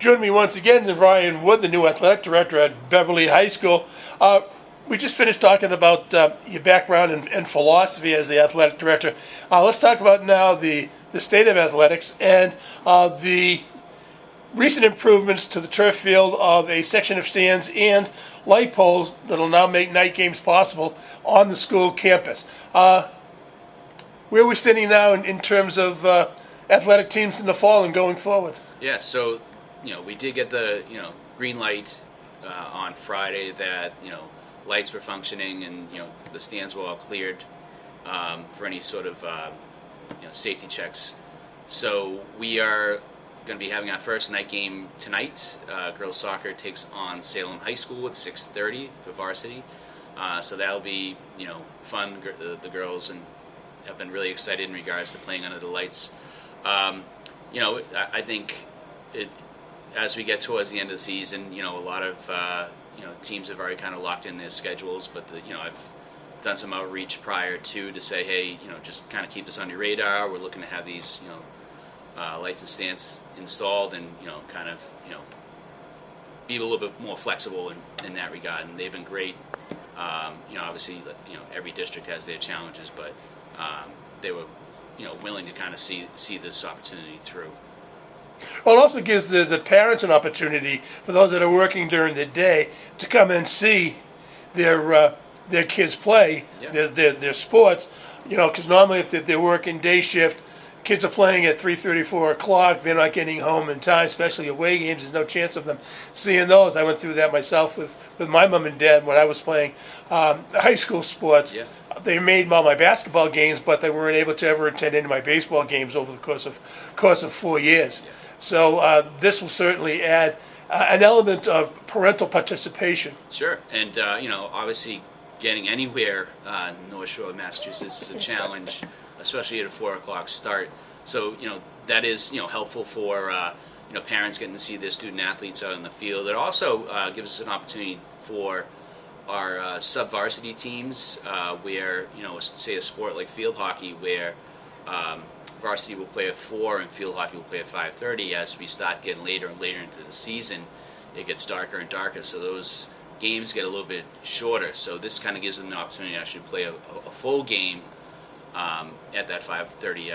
Joining me once again is Ryan Wood, the new athletic director at Beverly High School. We just finished talking about your background and philosophy as the athletic director. Let's talk about now the state of athletics and the recent improvements to the turf field of a section of stands and light poles that will now make night games possible on the school campus. Where are we sitting now in terms of athletic teams in the fall and going forward? Yeah, so we did get the green light on Friday that lights were functioning and the stands were all cleared for any sort of safety checks. So we are going to be having our first night game tonight. Girls soccer takes on Salem High School at 6:30 for varsity. So that'll be fun. The girls have been really excited in regards to playing under the lights. I think as we get towards the end of the season, a lot of teams have already kind of locked in their schedules, but I've done some outreach prior to say, hey, just kind of keep this on your radar. We're looking to have these lights and stands installed, and kind of be a little bit more flexible in that regard. And they've been great. Obviously, every district has their challenges, but they were willing to kind of see this opportunity through. Well, it also gives the parents an opportunity, for those that are working during the day, to come and see their kids play, yeah, their sports. Because normally if they're working day shift, kids are playing at 3:30, 4 o'clock. They're not getting home in time, especially away games. There's no chance of them seeing those. I went through that myself with my mom and dad when I was playing high school sports. Yeah. They made all my basketball games, but they weren't able to ever attend any of my baseball games over the course of 4 years. Yeah. So this will certainly add an element of parental participation. Sure, and obviously getting anywhere North Shore of Massachusetts is a challenge, especially at a 4 o'clock start. So that is helpful for parents getting to see their student athletes out in the field. It also gives us an opportunity for our sub-varsity teams, where say a sport like field hockey, where varsity will play at 4 and field hockey will play at 5:30. As we start getting later and later into the season, it gets darker and darker, so those games get a little bit shorter. So this kind of gives them the opportunity to actually play a full game at that 5:30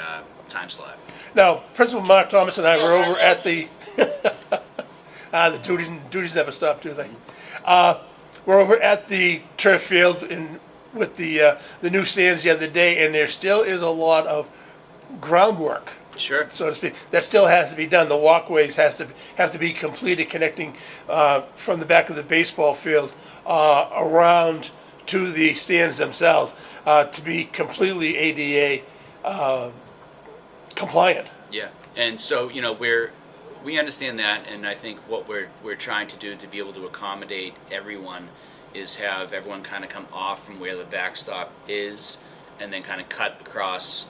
time slot. Now, Principal Mark Thomas and I were over at the the duties never stop, do they? We're over at the turf field with the new stands the other day, and there still is a lot of groundwork, sure, so to speak, that still has to be done. The walkways have to be completed, connecting from the back of the baseball field around to the stands themselves to be completely ADA compliant. Yeah, and so we understand that, and I think what we're trying to do to be able to accommodate everyone is have everyone kind of come off from where the backstop is, and then kind of cut across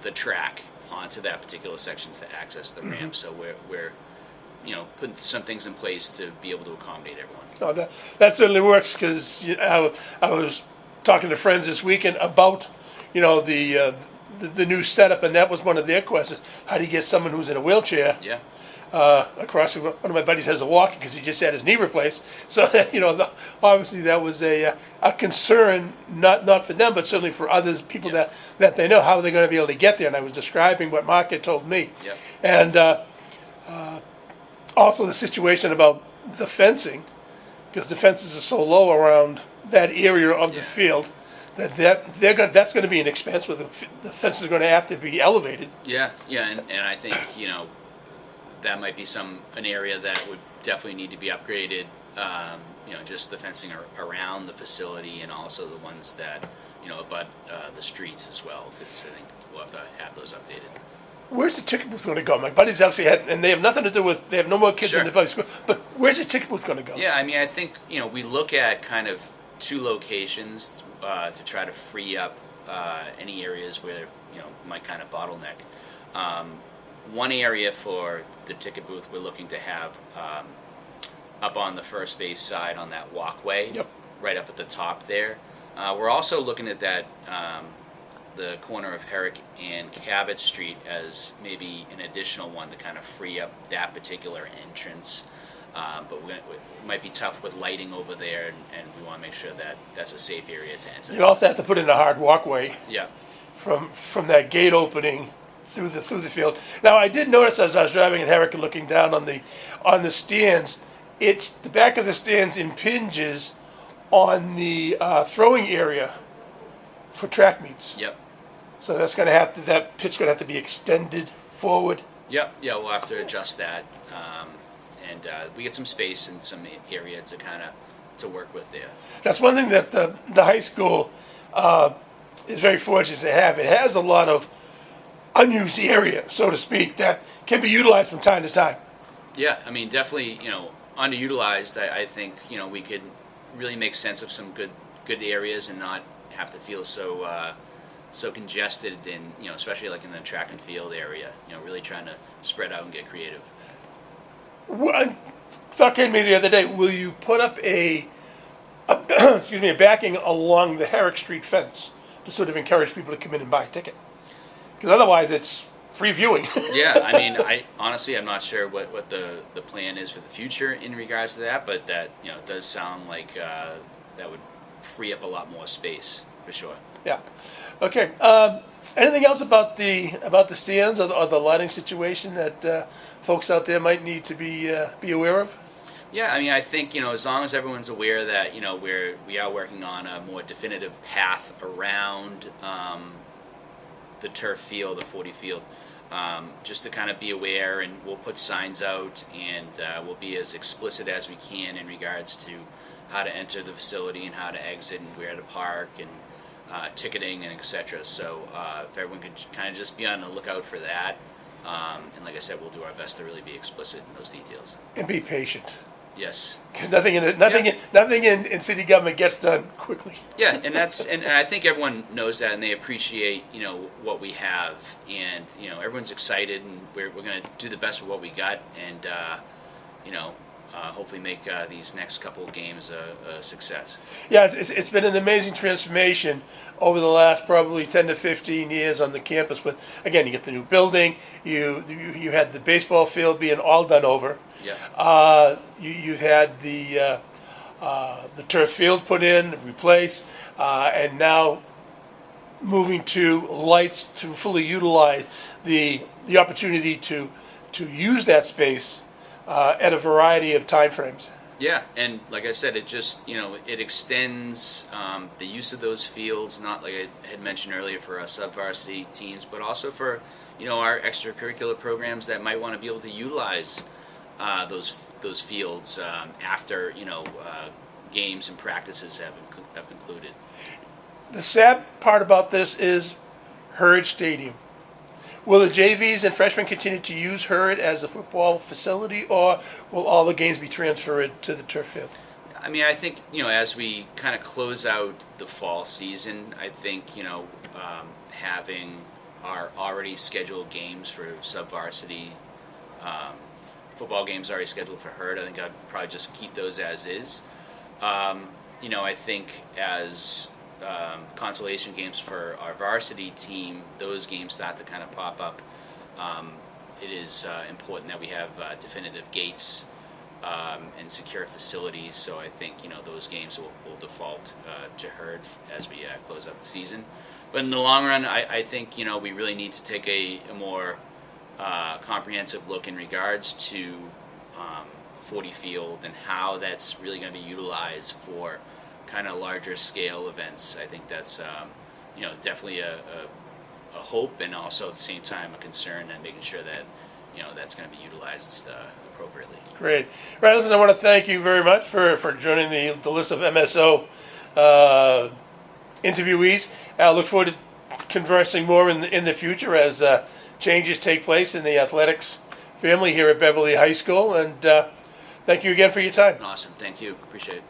the track onto that particular section to access the ramp. So we're putting some things in place to be able to accommodate everyone. Oh, that certainly works, because I was talking to friends this weekend about the new setup, and that was one of their questions. How do you get someone who's in a wheelchair? Yeah. Across? One of my buddies has a walker because he just had his knee replaced. So obviously that was a concern, not for them, but certainly for others, people Yeah. that they know. How are they going to be able to get there? And I was describing what Mark had told me. Yep. And also the situation about the fencing, because the fences are so low around that area of the field that's going to be an expense. Where the fences are going to have to be elevated. Yeah, and I think that might be an area that would definitely need to be upgraded. Just the fencing around the facility, and also the ones that abut the streets as well, because I think we'll have to have those updated. Where's the ticket booth going to go? My buddies actually and they have nothing to do with, they have no more kids Sure. in the public school, but where's the ticket booth going to go? Yeah, I mean, I think we look at kind of 2 locations to try to free up any areas where might kind of bottleneck. One area for the ticket booth we're looking to have up on the first base side on that walkway, Yep. right up at the top there. We're also looking at that the corner of Herrick and Cabot Street as maybe an additional one to kind of free up that particular entrance. But it might be tough with lighting over there, and we want to make sure that that's a safe area to enter. You also have to put in a hard walkway Yeah. from that gate opening through the field. Now, I did notice as I was driving in Herrick and looking down on the stands, it's the back of the stands impinges on the throwing area for track meets. Yep. So that pit's gonna have to be extended forward. Yep. Yeah, we'll have to adjust that, and we get some space and some area to kind of to work with there. That's one thing that the high school is very fortunate to have. It has a lot of unused area, so to speak, that can be utilized from time to time. Yeah, I mean, definitely, underutilized. I think, we could really make sense of some good areas and not have to feel so congested in, especially like in the track and field area, really trying to spread out and get creative. One thought came to me the other day, will you put up a backing along the Herrick Street fence to sort of encourage people to come in and buy a ticket? Because otherwise it's free viewing. Yeah, I mean, I'm not sure what the plan is for the future in regards to that, but that, it does sound like that would free up a lot more space, for sure. Yeah. Okay. Anything else about the stands or the lighting situation that folks out there might need to be aware of? Yeah, I mean, I think, as long as everyone's aware that, we are working on a more definitive path around the turf field, the Forti Field, just to kind of be aware, and we'll put signs out, and we'll be as explicit as we can in regards to how to enter the facility and how to exit and where to park and ticketing and etc. So if everyone could kind of just be on the lookout for that, and like I said, we'll do our best to really be explicit in those details. And be patient. Yes. Because nothing in city government gets done quickly. Yeah, and I think everyone knows that, and they appreciate what we have, and everyone's excited, and we're going to do the best with what we got, and hopefully make these next couple of games a success. Yeah, it's been an amazing transformation over the last probably 10 to 15 years on the campus. With again, you get the new building, you had the baseball field being all done over. Yeah. You've had the turf field put in, replaced, and now moving to lights to fully utilize the opportunity to use that space at a variety of time frames. Yeah, and like I said, it just it extends the use of those fields, not like I had mentioned earlier, for our sub-varsity teams, but also for our extracurricular programs that might want to be able to utilize those fields after games and practices have concluded. The sad part about this is Hurd Stadium. Will the JVs and freshmen continue to use Hurd as a football facility, or will all the games be transferred to the turf field? I mean, I think as we kind of close out the fall season, I think having our already scheduled games for sub-varsity football games already scheduled for Hurd, I think I'd probably just keep those as is. I think as consolation games for our varsity team, those games start to kind of pop up. It is important that we have definitive gates and secure facilities, so I think those games will default to Hurd as we close out the season. But in the long run, I think we really need to take a more comprehensive look in regards to Forti Field and how that's really going to be utilized for kind of larger scale events. I think that's definitely a hope, and also at the same time a concern, and making sure that that's going to be utilized appropriately. Great. Right, listen, I want to thank you very much for joining the list of MSO interviewees. I look forward to conversing more in the future as changes take place in the athletics family here at Beverly High School, and thank you again for your time. Awesome. Thank you. Appreciate it.